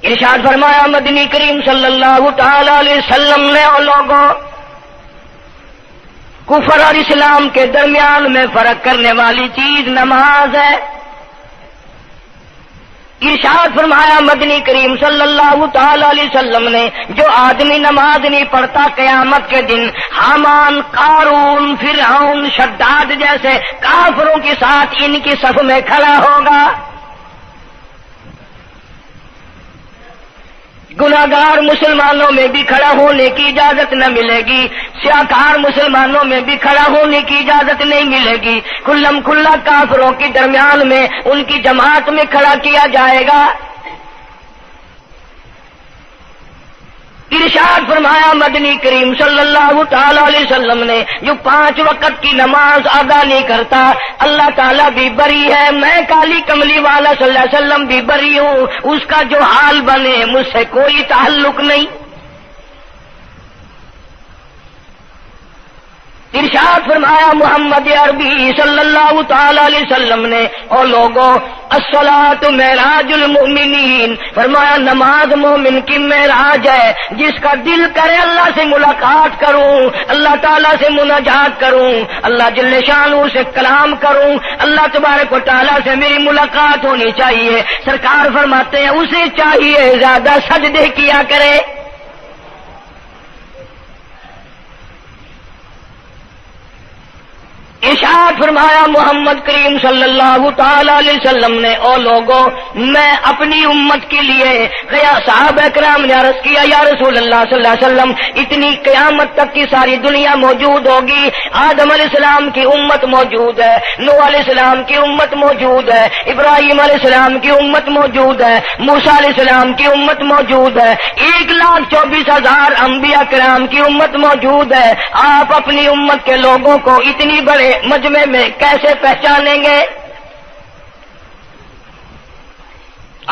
ارشاد فرمایا مدنی کریم صلی اللہ تعالی علیہ وسلم نے اور لوگوں کفر اور اسلام کے درمیان میں فرق کرنے والی چیز نماز ہے. ارشاد فرمایا مدنی کریم صلی اللہ تعالی علیہ وسلم نے جو آدمی نماز نہیں پڑھتا قیامت کے دن حامان، قارون، فرعون، شداد جیسے کافروں کے ساتھ ان کی صف میں کھڑا ہوگا. گناہگار مسلمانوں میں بھی کھڑا ہونے کی اجازت نہ ملے گی، سیاکار مسلمانوں میں بھی کھڑا ہونے کی اجازت نہیں ملے گی. کھلم کھلا کافروں کے درمیان میں ان کی جماعت میں کھڑا کیا جائے گا. ارشاد فرمایا مدنی کریم صلی اللہ تعالی علیہ وسلم نے جو 5 وقت کی نماز ادا نہیں کرتا اللہ تعالیٰ بھی بری ہے، میں کالی کملی والا صلی اللہ علیہ وسلم بھی بری ہوں، اس کا جو حال بنے مجھ سے کوئی تعلق نہیں. ارشاد فرمایا محمد عربی صلی اللہ تعالی علیہ وسلم نے اور لوگوں الصلاۃ معراج المؤمنین، فرمایا نماز مومن کی معراج ہے. جس کا دل کرے اللہ سے ملاقات کروں، اللہ تعالیٰ سے مناجات کروں، اللہ جل شانہ سے کلام کروں، اللہ تبارک و تعالیٰ سے میری ملاقات ہونی چاہیے. سرکار فرماتے ہیں اسے چاہیے زیادہ سجدے کیا کرے. ارشاد فرمایا محمد کریم صلی اللہ تعالی علیہ وسلم نے او لوگوں میں اپنی امت کے لیے صحابہ کرام نے عرض کیا یا رسول اللہ صلی اللہ علیہ وسلم اتنی قیامت تک کی ساری دنیا موجود ہوگی، آدم علیہ السلام کی امت موجود ہے، نوح علیہ السلام کی امت موجود ہے، ابراہیم علیہ السلام کی امت موجود ہے، موسیٰ علیہ السلام کی امت موجود ہے، 1,24,000 انبیاء کرام کی امت موجود ہے. آپ اپنی امت کے لوگوں کو اتنی بڑے مجمع میں کیسے پہچانیں گے؟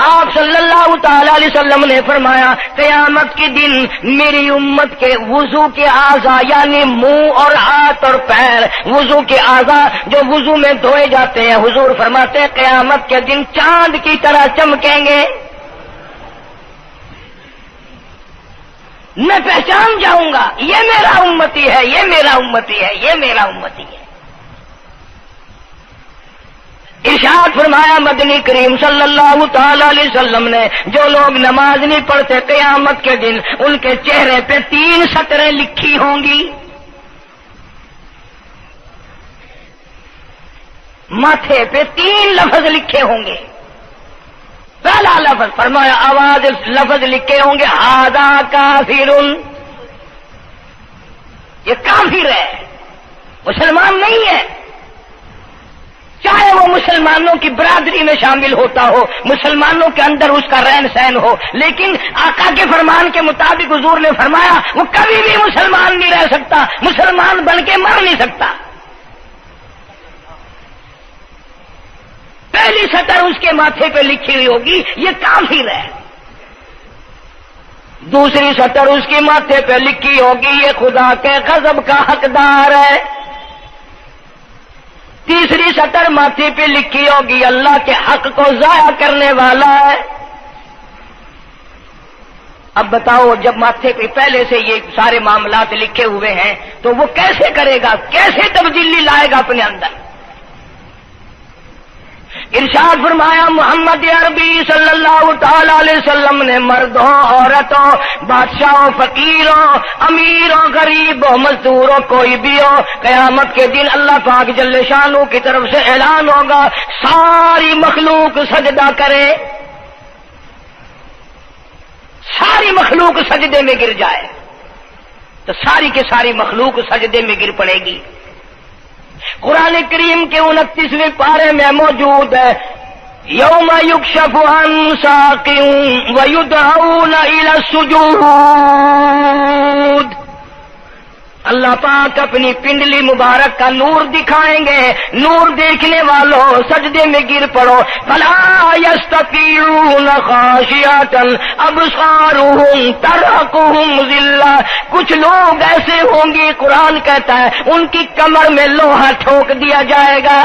آپ صلی اللہ تعالی علیہ وسلم نے فرمایا قیامت کے دن میری امت کے وضو کے اعضاء یعنی منہ اور ہاتھ اور پیر، وضو کے اعضاء جو وضو میں دھوئے جاتے ہیں، حضور فرماتے ہیں قیامت کے دن چاند کی طرح چمکیں گے. میں پہچان جاؤں گا یہ میرا امتی ہے، یہ میرا امتی ہے، یہ میرا امتی ہے. ارشاد فرمایا مدنی کریم صلی اللہ تعالی علیہ وسلم نے جو لوگ نماز نہیں پڑھتے قیامت کے دن ان کے چہرے پہ 3 سطریں لکھی ہوں گی، ماتھے پہ 3 لفظ لکھے ہوں گے. پہلا لفظ فرمایا آواز لفظ لکھے ہوں گے ھذا کافر، یہ کافر ہے، مسلمان نہیں ہے. چاہے وہ مسلمانوں کی برادری میں شامل ہوتا ہو، مسلمانوں کے اندر اس کا رہن سہن ہو، لیکن آقا کے فرمان کے مطابق حضور نے فرمایا وہ کبھی بھی مسلمان نہیں رہ سکتا، مسلمان بن کے مر نہیں سکتا. پہلی سطر اس کے ماتھے پہ لکھی ہوئی ہوگی یہ کافر ہے. دوسری سطر اس کے ماتھے پہ لکھی ہوگی یہ خدا کے غضب کا حقدار ہے. تیسری سطر ماتھے پہ لکھی ہوگی اللہ کے حق کو ضائع کرنے والا ہے. اب بتاؤ جب ماتھے پہ پہلے سے یہ سارے معاملات لکھے ہوئے ہیں تو وہ کیسے کرے گا، کیسے تبدیلی لائے گا اپنے اندر؟ ارشاد فرمایا محمد عربی صلی اللہ تعالی علیہ وسلم نے مردوں، عورتوں، بادشاہوں، فقیروں، امیروں، غریبوں، مزدوروں، کوئی بھی ہو، قیامت کے دن اللہ پاک جل شانہ کی طرف سے اعلان ہوگا ساری مخلوق سجدہ کرے، ساری مخلوق سجدے میں گر جائے تو ساری کی ساری مخلوق سجدے میں گر پڑے گی. قرآن کریم کے 29ویں پارے میں موجود ہے یوم یکشف عن ساق ویدعون الی السجود. اللہ پاک اپنی پنڈلی مبارک کا نور دکھائیں گے، نور دیکھنے والوں سجدے میں گر پڑو. فلا یستطیعون خاشعۃ ابصارهم ترهقهم ذلہ. کچھ لوگ ایسے ہوں گے قرآن کہتا ہے ان کی کمر میں لوہا ٹھوک دیا جائے گا.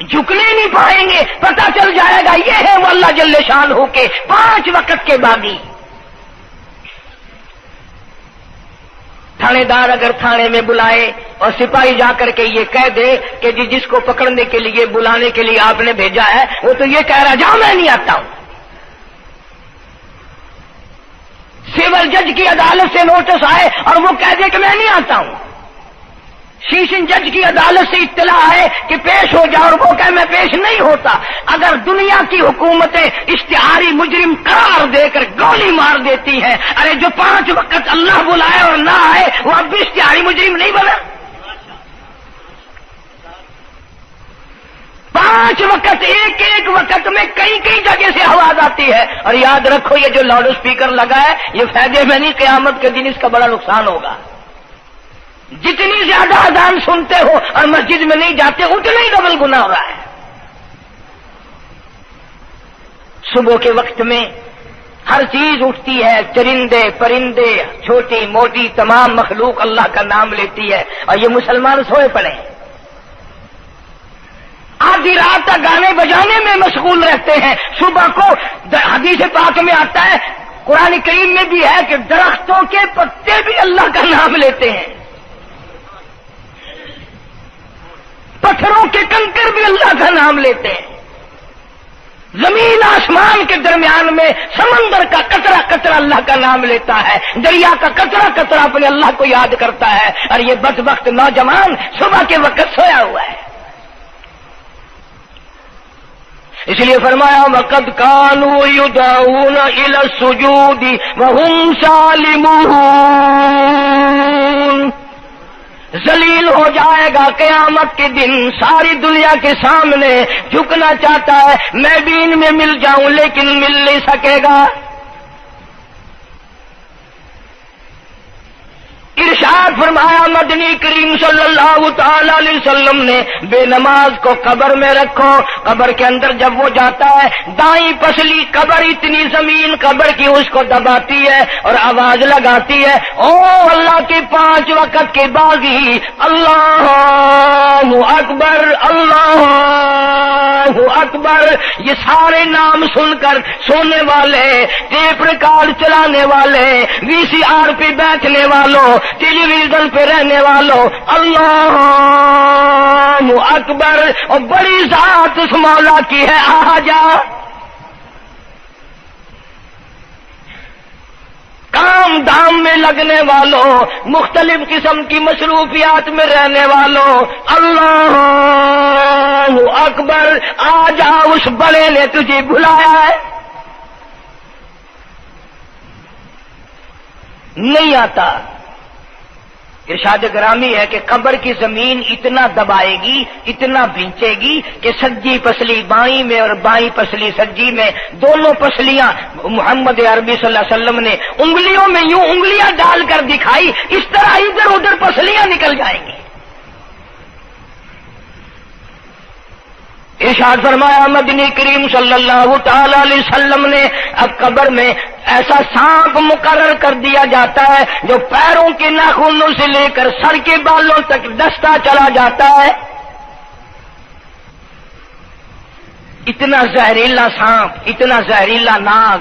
جھکنے نہیں پائیں گے، پتہ چل جائے گا یہ ہے وہ اللہ جل شان ہو کے 5 وقت کے باغی۔ تھانے دار اگر تھانے میں بلائے اور سپاہی جا کر کے یہ کہہ دے کہ جس کو پکڑنے کے لیے بلانے کے لیے آپ نے بھیجا ہے وہ تو یہ کہہ رہا جاؤ میں نہیں آتا ہوں۔ سول جج کی عدالت سے نوٹس آئے اور وہ کہہ دے کہ میں نہیں آتا ہوں، سیشن جج کی عدالت سے اطلاع آئے کہ پیش ہو جاؤ اور وہ کہے میں پیش نہیں ہوتا، اگر دنیا کی حکومتیں اشتہاری مجرم قرار دے کر گولی مار دیتی ہیں، ارے جو 5 وقت اللہ بلائے اور نہ آئے وہ اب بھی اشتہاری مجرم نہیں بنا؟ 5 وقت ایک وقت میں کئی جگہ سے آواز آتی ہے، اور یاد رکھو یہ جو لاؤڈ اسپیکر لگا ہے یہ فائدے میں نہیں، قیامت کے دن اس کا بڑا نقصان ہوگا۔ جتنی زیادہ اذان سنتے ہو اور مسجد میں نہیں جاتے اتنا ہی ڈبل گناہ ہو رہا ہے۔ صبح کے وقت میں ہر چیز اٹھتی ہے، چرندے پرندے چھوٹی موٹی تمام مخلوق اللہ کا نام لیتی ہے، اور یہ مسلمان سوئے پڑے ہیں، آدھی رات تک گانے بجانے میں مشغول رہتے ہیں۔ صبح کو حدیث پاک میں آتا ہے، قرآن کریم میں بھی ہے کہ درختوں کے پتے بھی اللہ کا نام لیتے ہیں، پتھروں کے کنکر بھی اللہ کا نام لیتے ہیں، زمین آسمان کے درمیان میں سمندر کا قطرہ قطرہ اللہ کا نام لیتا ہے، دریا کا قطرہ قطرہ اپنے اللہ کو یاد کرتا ہے، اور یہ بدبخت نوجوان صبح کے وقت سویا ہوا ہے۔ اس لیے فرمایا وَقَدْ كَانُوا يُدْعَوْنَ إِلَى السُّجُودِ وَهُمْ سَالِمُونَ، ذلیل ہو جائے گا قیامت کے دن، ساری دنیا کے سامنے جھکنا چاہتا ہے میں بھی ان میں مل جاؤں لیکن مل نہیں سکے گا۔ ارشاد فرمایا مدنی کریم صلی اللہ تعالی علیہ وسلم نے بے نماز کو قبر میں رکھو، قبر کے اندر جب وہ جاتا ہے دائیں پسلی قبر اتنی زمین قبر کی اس کو دباتی ہے اور آواز لگاتی ہے او اللہ کے 5 وقت کے باغی، اللہ اکبر اللہ اکبر۔ یہ سارے نام سن کر سونے والے، ٹیپ ریکارڈ چلانے والے، وی سی آر پہ بیٹھنے والوں، ٹیلی ویژن پہ رہنے والوں اللہ اکبر، اور بڑی ذات اس مولا کی ہے آ جا۔ کام دام میں لگنے والوں، مختلف قسم کی مصروفیات میں رہنے والوں اللہ اکبر، آ جا، اس بڑے نے تجھے بلایا ہے، نہیں آتا۔ ارشاد گرامی ہے کہ قبر کی زمین اتنا دبائے گی، اتنا بھینچے گی کہ سجی پسلی بائیں میں اور بائیں پسلی سجی میں، دونوں پسلیاں محمد عربی صلی اللہ علیہ وسلم نے انگلیوں میں یوں انگلیاں ڈال کر دکھائی، اس طرح ادھر ادھر پسلیاں نکل جائیں گی۔ ارشاد فرمایا مدنی کریم صلی اللہ تعالی علیہ وسلم نے اب قبر میں ایسا سانپ مقرر کر دیا جاتا ہے جو پیروں کے ناخنوں سے لے کر سر کے بالوں تک ڈستا چلا جاتا ہے، اتنا زہریلا سانپ، اتنا زہریلا ناگ۔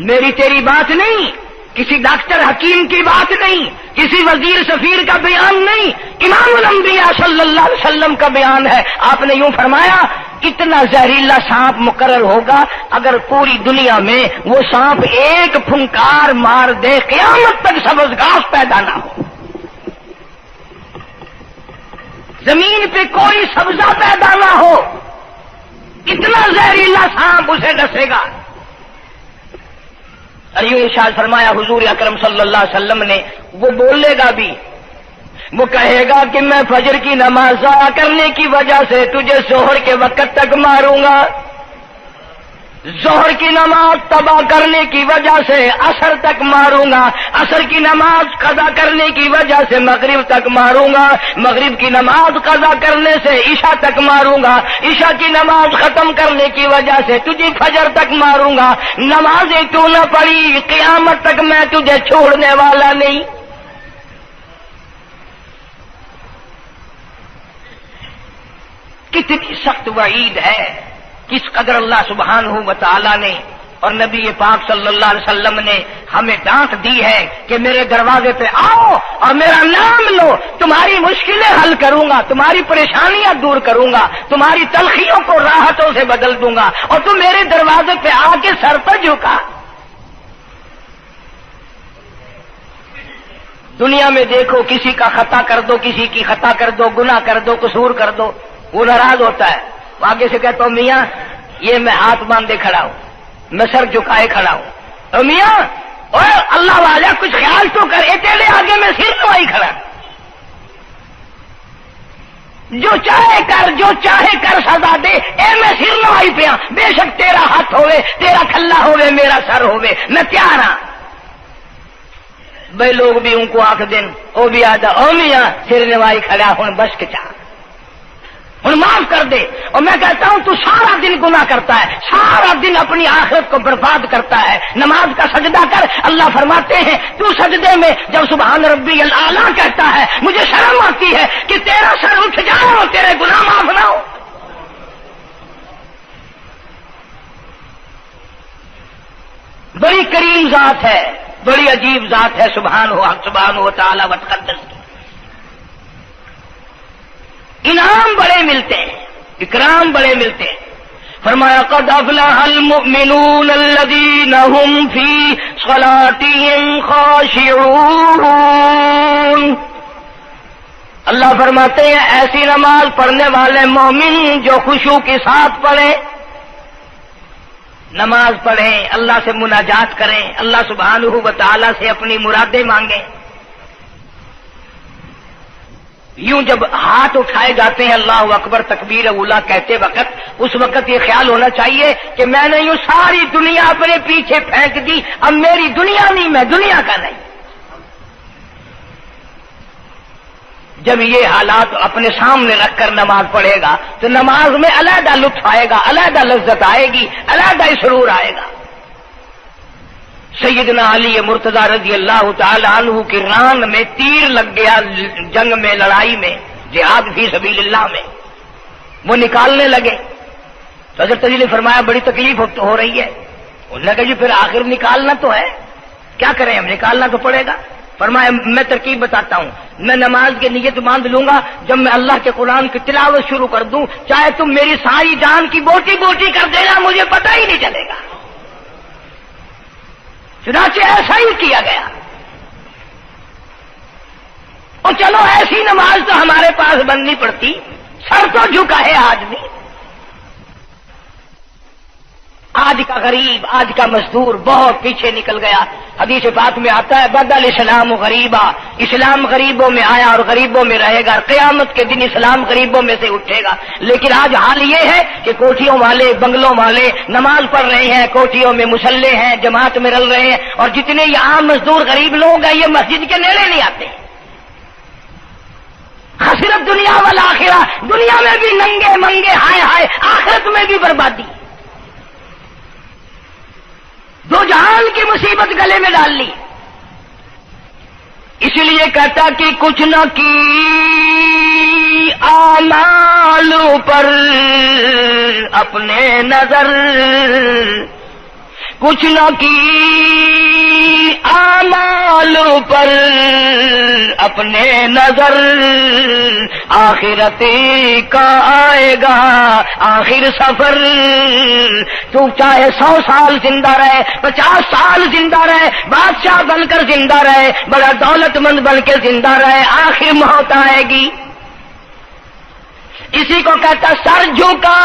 میری تیری بات نہیں، کسی ڈاکٹر حکیم کی بات نہیں، کسی وزیر سفیر کا بیان نہیں، امام الانبیاء صلی اللہ علیہ وسلم کا بیان ہے۔ آپ نے یوں فرمایا اتنا زہریلا سانپ مقرر ہوگا اگر پوری دنیا میں وہ سانپ ایک پھنکار مار دے قیامت تک سبز گھاس پیدا نہ ہو، زمین پہ کوئی سبزہ پیدا نہ ہو، اتنا زہریلا سانپ اسے ڈسے گا۔ اور یوں ارشاد فرمایا حضور اکرم صلی اللہ علیہ وسلم نے، وہ بولے گا بھی، وہ کہے گا کہ میں فجر کی نماز ضائع کرنے کی وجہ سے تجھے ظہر کے وقت تک ماروں گا، ظہر کی نماز تباہ کرنے کی وجہ سے عصر تک ماروں گا، عصر کی نماز قضا کرنے کی وجہ سے مغرب تک ماروں گا، مغرب کی نماز قضا کرنے سے عشاء تک ماروں گا، عشاء کی نماز ختم کرنے کی وجہ سے تجھے فجر تک ماروں گا، نمازیں تو نہ پڑھی قیامت تک میں تجھے چھوڑنے والا نہیں۔ اتنی سخت وعید ہے، کس قدر اللہ سبحانہ و تعالی نے اور نبی پاک صلی اللہ علیہ وسلم نے ہمیں ڈانٹ دی ہے کہ میرے دروازے پہ آؤ اور میرا نام لو، تمہاری مشکلیں حل کروں گا، تمہاری پریشانیاں دور کروں گا، تمہاری تلخیوں کو راحتوں سے بدل دوں گا، اور تم میرے دروازے پہ آ کے سر پر جھکا۔ دنیا میں دیکھو، کسی کا خطا کر دو، کسی کی خطا کر دو، گناہ کر دو، قصور کر دو، وہ ناراض ہوتا ہے، وہ آگے سے کہتا ہوں میاں یہ میں ہاتھ باندھے کھڑا ہوں، میں سر جھکائے کھڑا ہوں، اور میاں اور اللہ والا کچھ خیال تو کر، تیرے آگے میں سر نوائی کھڑا، جو چاہے کر، جو چاہے کر سزا دے، اے میں سر نوائی پیا، بے شک تیرا ہاتھ ہوئے، تیرا کھلا ہوئے، میرا سر ہوئے، میں تیار ہاں۔ بھائی لوگ بھی ان کو آنکھ دیں، وہ بھی آدھا او میاں سر نوائی کھڑا ہوں، بس کے چاہ ہوں معاف کر دے۔ اور میں کہتا ہوں تو سارا دن گناہ کرتا ہے، سارا دن اپنی آخرت کو برباد کرتا ہے، نماز کا سجدہ کر، اللہ فرماتے ہیں تو سجدے میں جب سبحان ربی الاعلیٰ کہتا ہے مجھے شرم آتی ہے کہ تیرا سر اٹھ جائے اور تیرے گناہ معاف نہ ہو۔ بڑی کریم ذات ہے، بڑی عجیب ذات ہے سبحانہ و تعالی و تقدس کی، انعام بڑے ملتے ہیں، اکرام بڑے ملتے ہیں۔ فرمایا قد افلح المؤمنون الذین هم فی صلاتهم خاشعون، اللہ فرماتے ہیں ایسی نماز پڑھنے والے مومن جو خشوع کے ساتھ پڑھیں، نماز پڑھیں، اللہ سے مناجات کریں، اللہ سبحانہ و تعالی سے اپنی مرادیں مانگیں۔ یوں جب ہاتھ اٹھائے جاتے ہیں اللہ اکبر تکبیر اولا کہتے وقت، اس وقت یہ خیال ہونا چاہیے کہ میں نے یوں ساری دنیا اپنے پیچھے پھینک دی، اب میری دنیا نہیں، میں دنیا کا نہیں۔ جب یہ حالات اپنے سامنے رکھ کر نماز پڑھے گا تو نماز میں علیحدہ لطف آئے گا، علیحدہ لذت آئے گی، علیحدہ سرور آئے گا۔ سیدنا علی مرتضی رضی اللہ تعالی عنہ کی ران میں تیر لگ گیا، جنگ میں، لڑائی میں، جہاد فی سبیل اللہ میں، وہ نکالنے لگے تو حضرت علی نے فرمایا بڑی تکلیف ہو رہی ہے۔ انہوں نے کہا جی پھر آخر نکالنا تو ہے، کیا کریں ہم، نکالنا تو پڑے گا۔ فرمایا میں ترکیب بتاتا ہوں، میں نماز کی نیت باندھ لوں گا، جب میں اللہ کے قرآن کی تلاوت شروع کر دوں چاہے تم میری ساری جان کی بوٹی بوٹی کر دینا، مجھے پتہ ہی نہیں چلے گا۔ چنانچہ ایسا ہی کیا گیا، اور چلو ایسی نماز تو ہمارے پاس بننی پڑتی، سر تو جھکا ہے آدمی۔ آج کا غریب، آج کا مزدور بہت پیچھے نکل گیا۔ حدیث پاک میں آتا ہے بدل اسلام غریبا، اسلام غریبوں میں آیا اور غریبوں میں رہے گا، قیامت کے دن اسلام غریبوں میں سے اٹھے گا۔ لیکن آج حال یہ ہے کہ کوٹھیوں والے، بنگلوں والے نماز پڑھ رہے ہیں، کوٹھیوں میں مصلے ہیں، جماعت میں رل رہے ہیں، اور جتنے یہ عام مزدور غریب لوگ ہیں یہ مسجد کے نیڑے نہیں آتے۔ خسرت دنیا والآخرہ، دنیا میں بھی ننگے منگے ہائے ہائے، آخرت میں بھی بربادی، دو جہان کی مصیبت گلے میں ڈال لی۔ اس لیے کہتا کہ کچھ نہ کی اعمال پر اپنے نظر، کچھ نہ کی اعمال پر اپنے نظر، آخرت کا آئے گا آخر سفر۔ تو چاہے 100 سال زندہ رہے، 50 سال زندہ رہے، بادشاہ بن کر زندہ رہے، بڑا دولت مند بن کے زندہ رہے، آخر موت آئے گی۔ اسی کو کہتا سر جھکا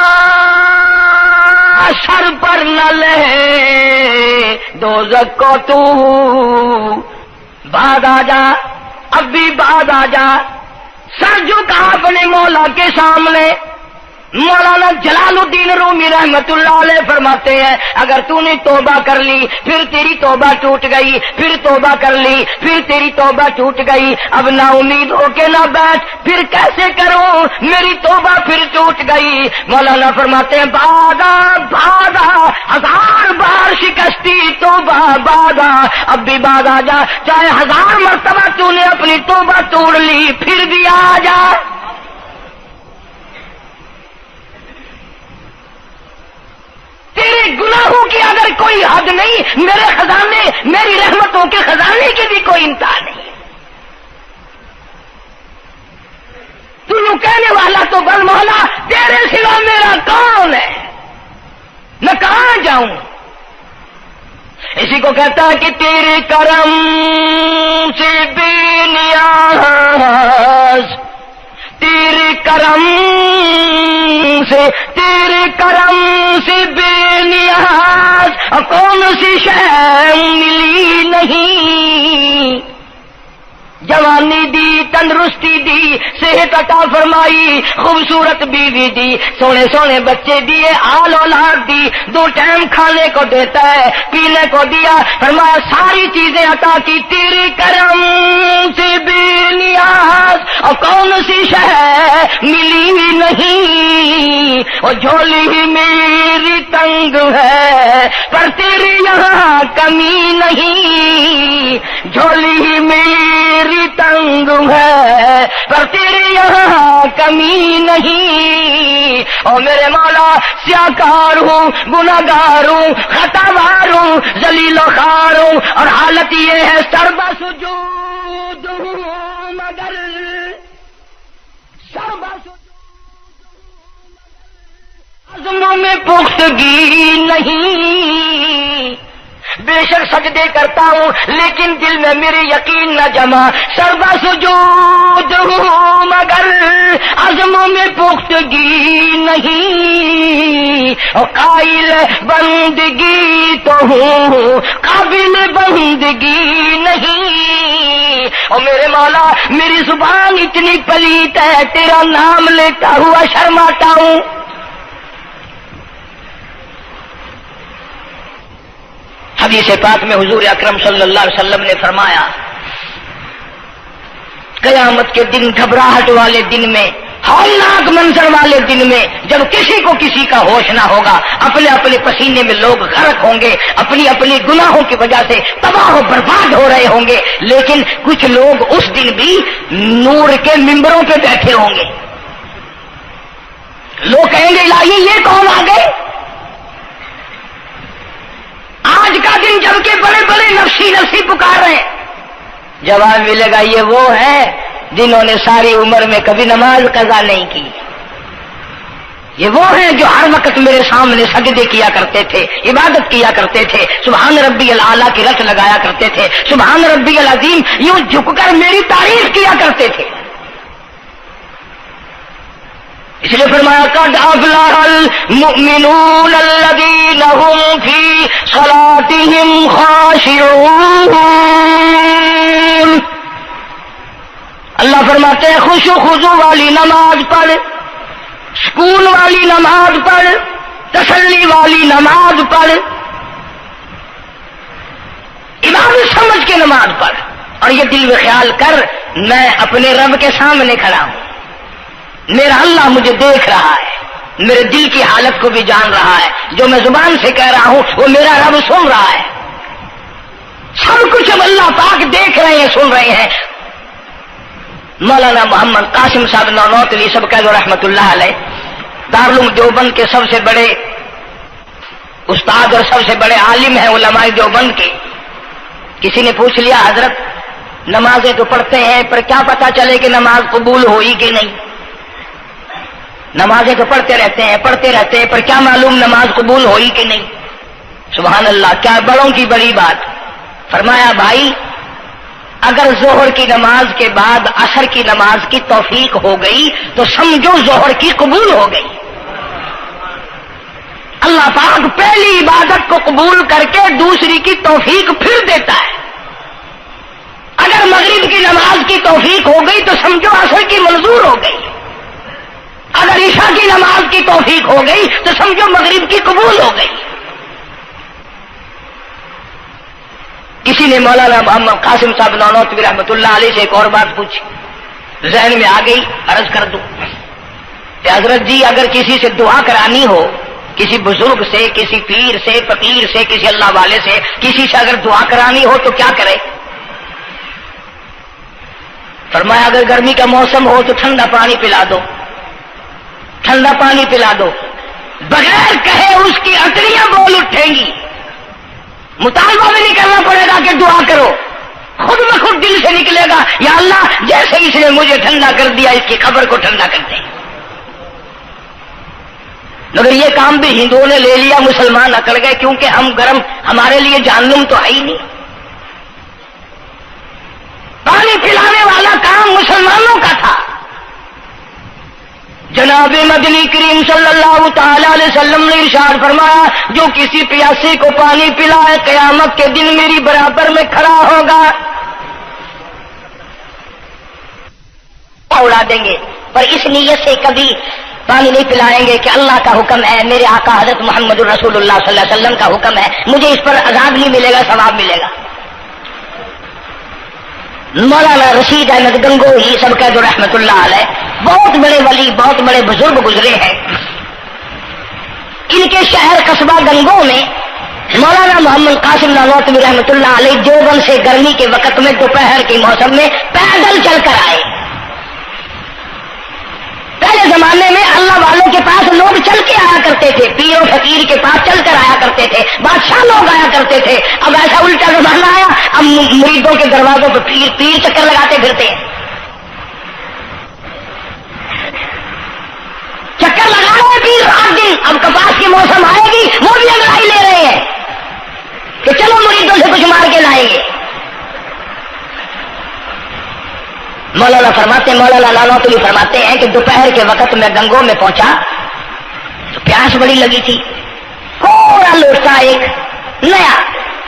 سر پر نہ لے دوزخ کو تو، بعد آ جا، اب بھی بعد آ جا، سر جھکا اپنے مولا کے سامنے۔ مولانا جلال الدین رومی رحمت اللہ علیہ فرماتے ہیں اگر تو نے توبہ کر لی پھر تیری توبہ ٹوٹ گئی، پھر توبہ کر لی پھر تیری توبہ ٹوٹ گئی، اب نا امید ہو کے نہ بیٹھ، پھر کیسے کروں میری توبہ پھر ٹوٹ گئی۔ مولانا فرماتے ہیں بادا بادا، 1000 بار شکستی توبہ بادا، اب بھی بعد آ جا، چاہے 1000 مرتبہ تو نے اپنی توبہ توڑ لی پھر بھی آ جا۔ کی اگر کوئی حد نہیں، میرے خزانے، میری رحمتوں کے خزانے کی بھی کوئی انتہا نہیں۔ تو یوں کہنے والا تو بل مولا تیرے سوا میرا کون ہے، میں کہاں جاؤں؟ اسی کو کہتا ہے کہ تیرے کرم سے بے نیاز، تیرے کرم سے بے نیاز، کون سی شے ملی نہیں، جوانی دی، تندرستی دی، صحت عطا فرمائی، خوبصورت بیوی دی، سونے سونے بچے دیے، آل اولاد دی، 2 ٹائم کھانے کو دیتا ہے، پینے کو دیا، فرمایا ساری چیزیں عطا کی، تیرے کرم سے بے نیاز، اور کون سی شے ملی نہیں، اور جھولی ہی میری تنگ ہے پر تیرے یہاں کمی نہیں، جھولی ہی میری تنگ ہے پر تیرے یہاں کمی نہیں، اور میرے مولا سیاکار ہوں، گناہگار ہوں، خطاوار ہوں، ذلیل و خوار ہوں، اور حالت یہ ہے سربا سجود ہوں مگر سربا عزموں میں پختگی نہیں، بے شک سجدے کرتا ہوں لیکن دل میں میرے یقین نہ جمع، سربا سجود ہوں مگر عزموں میں پختگی نہیں، اور قائل بندگی تو ہوں قابل بندگی نہیں، اور میرے مولا میری زبان اتنی پلیت ہے تیرا نام لیتا ہوا شرماتا ہوں۔ حدیث پاک میں حضور اکرم صلی اللہ علیہ وسلم نے فرمایا قیامت کے دن، گھبراہٹ والے دن میں، ہولناک منظر والے دن میں، جب کسی کو کسی کا ہوش نہ ہوگا، اپنے اپنے پسینے میں لوگ غرق ہوں گے، اپنی اپنی گناہوں کی وجہ سے تباہ و برباد ہو رہے ہوں گے، لیکن کچھ لوگ اس دن بھی نور کے ممبروں پہ بیٹھے ہوں گے، لوگ کہیں گے الہی یہ کون آ گئے؟ آج کا دن جبکہ بڑے بڑے نفسی پکار رہے ہیں، جواب ملے گا یہ وہ ہیں جنہوں نے ساری عمر میں کبھی نماز قضا نہیں کی، یہ وہ ہیں جو ہر وقت میرے سامنے سجدے کیا کرتے تھے، عبادت کیا کرتے تھے، سبحان ربی الاعلیٰ کی رٹ لگایا کرتے تھے، سبحان ربی العظیم یوں جھک کر میری تعریف کیا کرتے تھے۔ اس لیے فرمایا قد افلح المؤمنون الذین هم فی صلاتهم خاشعون، اللہ فرماتے ہیں خوش و خضوع والی نماز پڑھ، سکون والی نماز پڑھ، تسلی والی نماز پڑھ، عبادت سمجھ کے نماز پڑھ، اور یہ دل میں خیال کر میں اپنے رب کے سامنے کھڑا ہوں، میرا اللہ مجھے دیکھ رہا ہے، میرے دل کی حالت کو بھی جان رہا ہے، جو میں زبان سے کہہ رہا ہوں وہ میرا رب سن رہا ہے، سب کچھ اب اللہ پاک دیکھ رہے ہیں، سن رہے ہیں۔ مولانا محمد قاسم صاحب نانوتوی سب کہہ دو رحمت اللہ علیہ، دارالعلوم دیوبند کے سب سے بڑے استاد اور سب سے بڑے عالم ہیں علماء دیوبند کے۔ کسی نے پوچھ لیا حضرت نمازیں تو پڑھتے ہیں پر کیا پتا چلے کہ نماز قبول ہوئی کہ نہیں؟ نمازیں تو پڑھتے رہتے ہیں پر کیا معلوم نماز قبول ہوئی کہ نہیں؟ سبحان اللہ، کیا بڑوں کی بڑی بات۔ فرمایا بھائی اگر ظہر کی نماز کے بعد عصر کی نماز کی توفیق ہو گئی تو سمجھو ظہر کی قبول ہو گئی۔ اللہ پاک پہلی عبادت کو قبول کر کے دوسری کی توفیق پھر دیتا ہے۔ اگر مغرب کی نماز کی توفیق ہو گئی تو سمجھو عصر کی منظور ہو گئی، اگر عشاء کی نماز کی توفیق ہو گئی تو سمجھو مغرب کی قبول ہو گئی۔ کسی نے مولانا محمد قاسم صاحب نانوتوی رحمۃ اللہ علیہ سے ایک اور بات پوچھی، ذہن میں آ گئی، عرض کر دوں کہ حضرت جی اگر کسی سے دعا کرانی ہو، کسی بزرگ سے، کسی پیر سے، فقیر سے، کسی اللہ والے سے، کسی سے اگر دعا کرانی ہو تو کیا کرے؟ فرمایا اگر گرمی کا موسم ہو تو ٹھنڈا پانی پلا دو، ٹھنڈا پانی پلا دو، بغیر کہے اس کی اٹریاں بول اٹھیں گی، مطالبہ بھی نہیں کرنا پڑے گا کہ دعا کرو، خود بخود دل سے نکلے گا یا اللہ جیسے اس نے مجھے ٹھنڈا کر دیا اس کی قبر کو ٹھنڈا کر دے۔ مگر یہ کام بھی ہندوؤں نے لے لیا، مسلمان اکڑ گئے کیونکہ ہم گرم، ہمارے لیے جہنم تو ہے ہی نہیں۔ پانی پلانے والا کام مسلمانوں کا تھا۔ جناب مدنی کریم صلی اللہ تعالی علیہ وسلم نے ارشاد فرمایا جو کسی پیاسی کو پانی پلائے قیامت کے دن میری برابر میں کھڑا ہوگا، اڑا دیں گے، پر اس نیت سے کبھی پانی نہیں پلائیں گے کہ اللہ کا حکم ہے، میرے آقا حضرت محمد الرسول اللہ صلی اللہ علیہ وسلم کا حکم ہے، مجھے اس پر عذاب نہیں ملے گا، ثواب ملے گا۔ مولانا رشید احمد گنگوہی سب کہہ دو رحمت اللہ علیہ، بہت بڑے ولی، بہت بڑے بزرگ گزرے ہیں۔ ان کے شہر قصبہ گنگو میں مولانا محمد قاسم نانوتوی رحمت اللہ علیہ دیوبند سے گرمی کے وقت میں دوپہر کے موسم میں پیدل چل کر آئے۔ پہلے زمانے میں اللہ والوں کے پاس لوگ چل کے آیا کرتے تھے، پیر و فقیر کے پاس چل کر آیا کرتے تھے، بادشاہ لوگ آیا کرتے تھے۔ اب ایسا الٹا زمانہ آیا، اب مریدوں کے دروازوں پہ پیر چکر لگاتے پھرتے ہیں، چکر لگا رہے پیر رات دن۔ اب کپاس کی موسم آئے گی وہ بھی انگڑائی لے رہے ہیں کہ چلو مریدوں سے کچھ مار کے لائیں گے۔ مولانا نانوتوی فرماتے ہیں کہ دوپہر کے وقت میں گنگو میں پہنچا تو پیاس بڑی لگی تھی، تھوڑا لوٹا ایک نیا،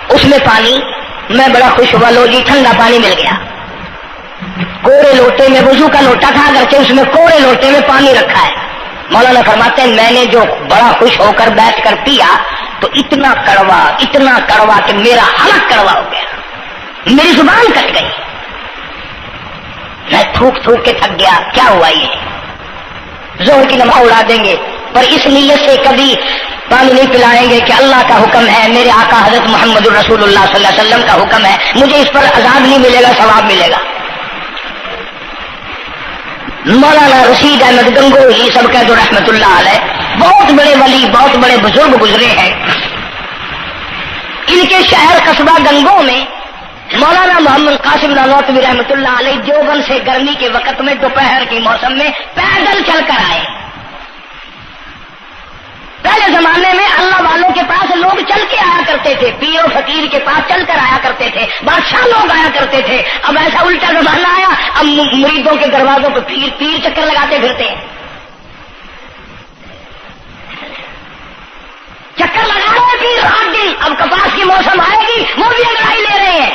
اس میں پانی، میں بڑا خوش ہوا، لو جی ٹھنڈا پانی مل گیا۔ کوڑے لوٹے میں، وضو کا لوٹا تھا اگرچہ اس میں کوڑے لوٹے میں پانی رکھا ہے۔ مولانا فرماتے ہیں میں نے جو بڑا خوش ہو کر بیٹھ کر پیا تو اتنا کڑوا کہ میرا حلق کڑوا ہو گیا، میری زبان کٹ گئی، میں تھوک کے تھک گیا۔ کیا ہوا یہ؟ زہر کی نماز اڑا دیں گے، پر اس نیت سے کبھی پانی نہیں پلائیں گے کہ اللہ کا حکم ہے، میرے آقا حضرت محمد الرسول اللہ صلی اللہ علیہ وسلم کا حکم ہے، مجھے اس پر عذاب نہیں ملے گا، ثواب ملے گا۔ مولانا رشید احمد گنگوہی سب کہہ دو رحمت اللہ علیہ، بہت بڑے ولی، بہت بڑے بزرگ گزرے ہیں۔ ان کے شہر قصبہ گنگو میں مولانا محمد قاسم نانوتوی رحمت اللہ علیہ دیوبند سے گرمی کے وقت میں دوپہر کے موسم میں پیدل چل کر آئے۔ پہلے زمانے میں اللہ والوں کے پاس لوگ چل کے آیا کرتے تھے، پیر و فقیر کے پاس چل کر آیا کرتے تھے، بادشاہ لوگ آیا کرتے تھے۔ اب ایسا الٹا زمانہ آیا، اب مریدوں کے دروازوں پہ پیر چکر لگاتے پھرتے ہیں، چکر لگا رہے پیر رات دن۔ اب کپاس کی موسم آئے گی وہ بھی انگڑائی لے رہے ہیں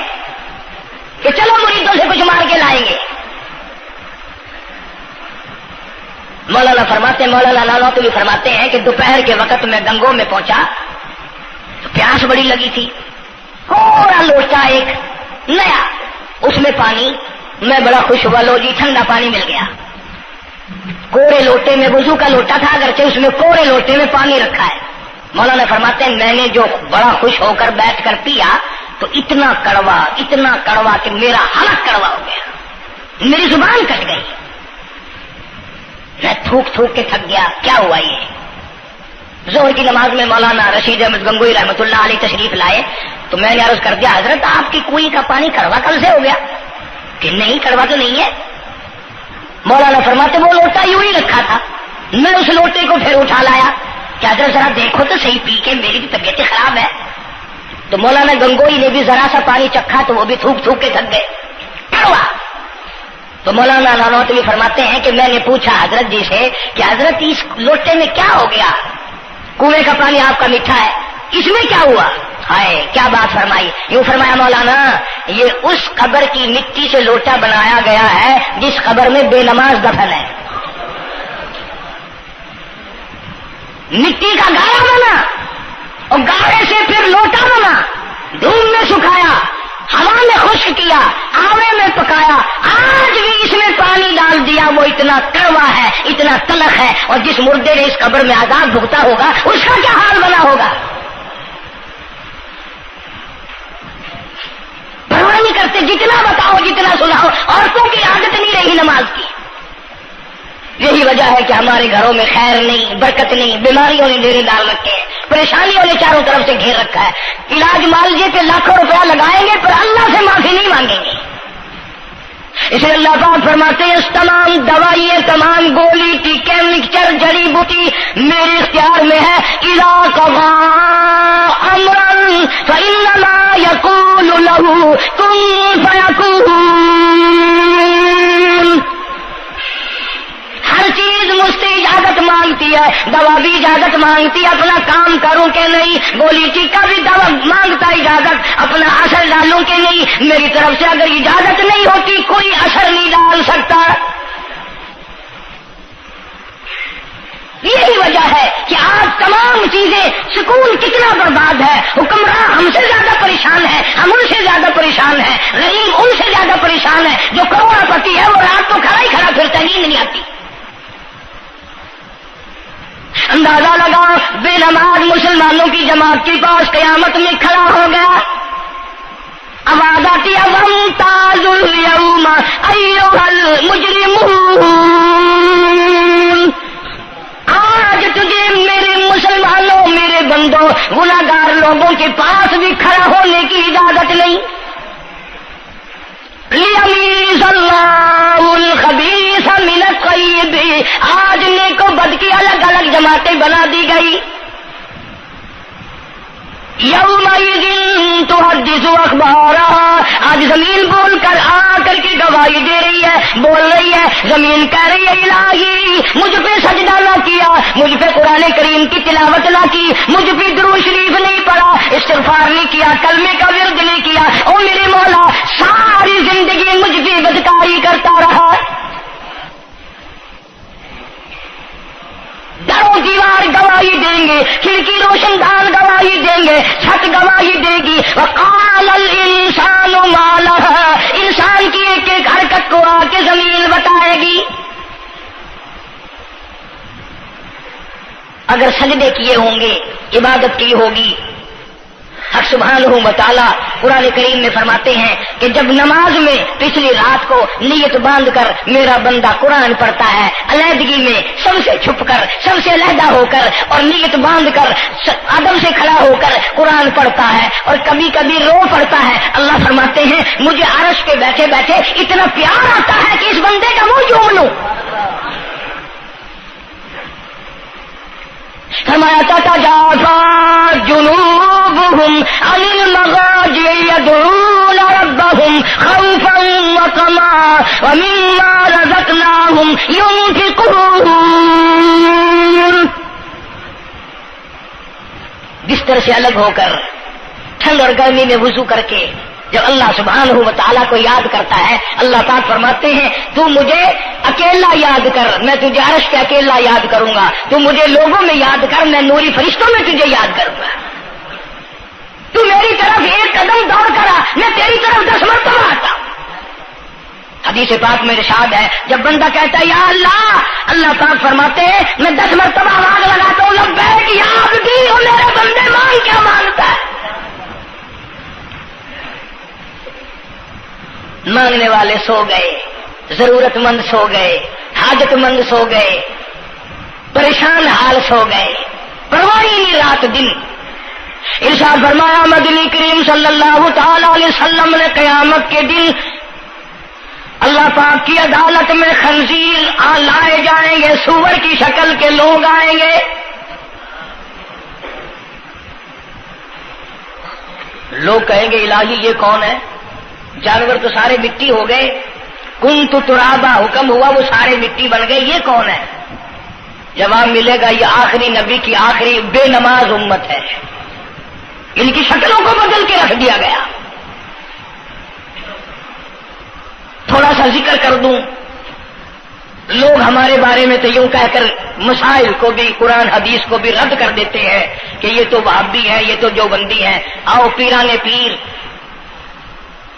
کہ چلو مریدوں سے کچھ مار کے لائیں گے۔ مولانا نانوتوی فرماتے ہیں کہ دوپہر کے وقت میں گنگو میں پہنچا تو پیاس بڑی لگی تھی، تھوڑا لوٹا ایک نیا، اس میں پانی، میں بڑا خوش ہوا، لو جی ٹھنڈا پانی مل گیا۔ کوڑے لوٹے میں، وضو کا لوٹا تھا اگرچہ اس میں کوڑے لوٹے میں پانی رکھا ہے۔ مولانا فرماتے ہیں میں نے جو بڑا خوش ہو کر بیٹھ کر پیا تو اتنا کڑوا کہ میرا حلق کڑوا ہو گیا، میری زبان کٹ گئی، میں تھوک کے تھک گیا۔ کیا ہوا یہ؟ ظہر کی نماز میں مولانا رشید احمد گنگوہی رحمت اللہ علیہ تشریف لائے تو میں نے عرض کر دیا حضرت آپ کی کنویں کا پانی کڑوا کل سے ہو گیا؟ کہ نہیں کڑوا تو نہیں ہے۔ مولانا فرماتے وہ لوٹا یوں ہی رکھا تھا، میں اس لوٹے کو پھر اٹھا لایا کہ حضرت ذرا دیکھو تو صحیح پی کے، میری بھی طبیعت خراب ہے۔ تو مولانا گنگوہی نے بھی ذرا سا پانی چکھا تو وہ بھی تھوک کے تھک گئے، کڑوا۔ تو مولانا نانوتوی فرماتے ہیں کہ میں نے پوچھا حضرت جی سے کہ حضرت اس لوٹے میں کیا ہو گیا؟ کنویں کا پانی آپ کا میٹھا ہے، اس میں کیا ہوا؟ ہائے کیا بات فرمائی؟ یوں فرمایا مولانا یہ اس قبر کی مٹی سے لوٹا بنایا گیا ہے جس قبر میں بے نماز دفن ہے۔ مٹی کا گاڑا بنا اور گاڑے سے پھر لوٹا بنا، دھوپ میں سکھایا، ہوا میں خشک کیا، آوے میں پکایا، آج بھی اس میں پانی ڈال دیا، وہ اتنا کڑوا ہے، اتنا تلخ ہے، اور جس مردے نے اس قبر میں عذاب بھگتا ہوگا اس کا کیا حال بنا ہوگا؟ پرواہ نہیں کرتے، جتنا بتاؤ جتنا سناؤ، عورتوں کی عادت نہیں رہی نماز کی۔ یہی وجہ وجہ ہے کہ ہمارے گھروں میں خیر نہیں، برکت نہیں، بیماریوں نے ڈیرے ڈال رکھے ہیں، پریشانیوں نے چاروں طرف سے گھیر رکھا ہے. علاج معالجے پہ لاکھوں روپیہ لگائیں گے پر اللہ سے معافی نہیں مانگیں گے. اسے اللہ پاک فرماتے ہیں اس تمام دوائیں، تمام گولی ٹیکے مکسچر جڑی بوٹی میرے اختیار میں ہے. اذا قضى امرا فانما يقول له كن فيكون. ہر چیز مجھ سے اجازت مانگتی ہے، دوا بھی اجازت مانگتی ہے اپنا کام کروں کہ نہیں، گولی ٹیکا بھی دوا مانگتا اجازت اپنا اثر ڈالوں کہ نہیں. میری طرف سے اگر اجازت نہیں ہوتی کوئی اثر نہیں ڈال سکتا. یہی وجہ ہے کہ آج تمام چیزیں، سکون کتنا برباد ہے، حکمراں ہم سے زیادہ پریشان ہے، ہم ان سے زیادہ پریشان ہے، غریب ان سے زیادہ پریشان ہے. جو کروڑ پتی ہے وہ رات کو کھڑا ہی کھڑا پھرتا، نیند نہیں آتی. اندازہ لگا بے نماز مسلمانوں کی جماعت کے پاس قیامت میں کھڑا ہو گیا. آواز آتی ہے وامتازوا اليوم ایھا المجرمون. آج تجھے میرے مسلمانوں، میرے بندوں، گناہگار لوگوں کے پاس بھی کھڑا ہونے کی اجازت نہیں. لیمیز اللہ الخبیث من الطیب. آج نیک و بد کی الگ الگ جماعتیں بنا دی گئی. یومئذ تحدث اخبارہا. آج زمین بول کر آ کر کے گواہی دے رہی ہے، بول رہی ہے. زمین کہہ رہی ہے الہی مجھ پہ سجدہ نہ کیا، مجھ پہ قرآن کریم کی تلاوت نہ کی، مجھ پہ درود شریف نہیں پڑھا، استغفار نہیں کیا، کلمے کا ورد نہیں کیا. او میرے مولا ساری زندگی مجھ پہ بدکاری کرتا رہا. درو دیوار گواہی دیں گے، کھڑکی روشن دان گواہی دیں گے، چھت گواہی دے گی. وقال الانسان ما لها. انسان کی ایک ایک حرکت کو آ کے زمین بتائے گی. اگر سجدے کیے ہوں گے، عبادت کی ہوگی. حق سبحانہ و تعالی قرآن کریم میں فرماتے ہیں کہ جب نماز میں پچھلی رات کو نیت باندھ کر میرا بندہ قرآن پڑھتا ہے، علیحدگی میں سب سے چھپ کر، سب سے علیحدہ ہو کر اور نیت باندھ کر ادب سے کھڑا ہو کر قرآن پڑھتا ہے اور کبھی کبھی رو پڑتا ہے. اللہ فرماتے ہیں مجھے عرش پہ بیٹھے بیٹھے اتنا پیار آتا ہے کہ اس بندے کا منہ چوم لوں. فرمایا تتجافى جنوبهم عن المضاجع يدعون ربهم خوفا وطمعا ومما رزقناهم ينفقون. بستر سے الگ ہو کر ٹھنڈ اور گرمی میں وضو کر کے جب اللہ سبحانہ و تعالیٰ کو یاد کرتا ہے، اللہ پاک فرماتے ہیں تو مجھے اکیلا یاد کر، میں تجھے عرش پہ اکیلا یاد کروں گا. تو مجھے لوگوں میں یاد کر، میں نوری فرشتوں میں تجھے یاد کروں گا. تو میری طرف ایک قدم دوڑ کرا، میں تیری طرف 10 مرتبہ آتا. حدیث پاک میں ارشاد ہے جب بندہ کہتا ہے یا اللہ، اللہ پاک فرماتے ہیں میں 10 مرتبہ آواز لگاتا ہوں لبیک یا عبدی. ہو میرے بندے مان کیا مانگتا ہے؟ مانگنے والے سو گئے، ضرورت مند سو گئے، حاجت مند سو گئے، پریشان حال سو گئے، پرواہ نہیں رات دن. ارشاد فرمایا مدنی کریم صلی اللہ تعالی علیہ وسلم نے قیامت کے دن اللہ پاک کی عدالت میں خنزیر لائے جائیں گے، سور کی شکل کے لوگ آئیں گے. لوگ کہیں گے الہی یہ کون ہے؟ جانور تو سارے مٹی ہو گئے، کنت ترابا حکم ہوا وہ سارے مٹی بن گئے، یہ کون ہے؟ جواب ملے گا یہ آخری نبی کی آخری بے نماز امت ہے، ان کی شکلوں کو بدل کے رکھ دیا گیا. تھوڑا سا ذکر کر دوں، لوگ ہمارے بارے میں تو یوں کہہ کر مسائل کو بھی، قرآن حدیث کو بھی رد کر دیتے ہیں کہ یہ تو وہابی ہے، یہ تو دیوبندی ہے. آؤ پیران پیر